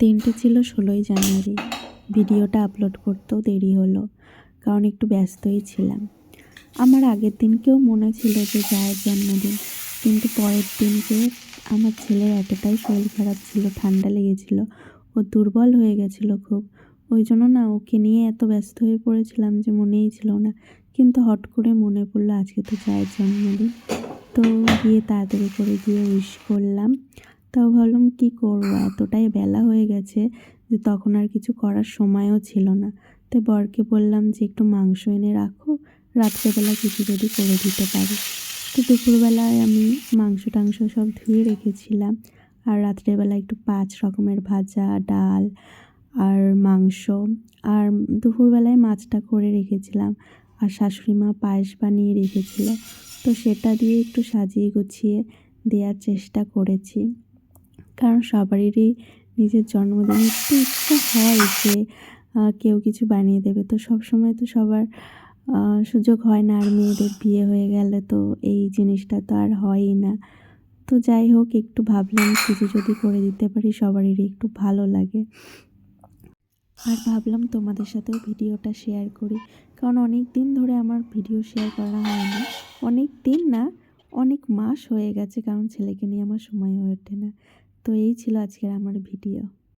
দিনটি ছিল 16ই জানুয়ারি। ভিডিওটা আপলোড করতেও দেরি হলো, কারণ একটু ব্যস্তই ছিলাম। আমার আগের দিনকেও মনে ছিল যে জায়ের জন্মদিন, কিন্তু পরের দিনকে আমার ছেলের এতটাই শরীর খারাপ ছিল, ঠান্ডা লেগেছিল, ও দুর্বল হয়ে গেছিলো খুব। ওই জন্য না ওকে নিয়ে এত ব্যস্ত হয়ে পড়েছিলাম যে মনেই ছিল না। কিন্তু হট করে মনে পড়লো আজকে তো জায়ের জন্মদিন, তো গিয়ে তাড়াতাড়ি করে গিয়ে উইশ করলাম। তাও ভাবলাম কী করবো, এতটাই বেলা হয়ে গেছে যে তখন আর কিছু করার সময়ও ছিল না। তাই বরকে বললাম যে একটু মাংস এনে রাখো, রাত্রেবেলা কিছু যদি করে দিতে পারি। তো দুপুরবেলায় আমি মাংস টাংস সব ধুয়ে রেখেছিলাম, আর রাত্রেবেলা একটু 5 রকমের ভাজা, ডাল আর মাংস, আর দুপুরবেলায় মাছটা করে রেখেছিলাম, আর শাশুড়ি মা পায়েস বানিয়ে রেখেছিল। তো সেটা দিয়ে একটু সাজিয়ে গুছিয়ে দেওয়ার চেষ্টা করেছি, কারণ সবারই নিজের জন্মদিনে একটু ইচ্ছা হয় যে কেউ কিছু বানিয়ে দেবে। তো সবসময় তো সবার সুযোগ হয় না, আর মেয়েদের বিয়ে হয়ে গেলে তো এই জিনিসটা তো আর হয়ই না। তো যাই হোক, একটু ভাবলাম কিছু যদি করে দিতে পারি সবারই একটু ভালো লাগে। আর ভাবলাম তোমাদের সাথেও ভিডিওটা শেয়ার করি, কারণ অনেক দিন ধরে আমার ভিডিও শেয়ার করা হয়নি। অনেক দিন না, অনেক মাস হয়ে গেছে, কারণ ছেলেকে নিয়ে আমার সময় হয়ে ওঠে না। তো এই ছিল আজকের আমার ভিডিও।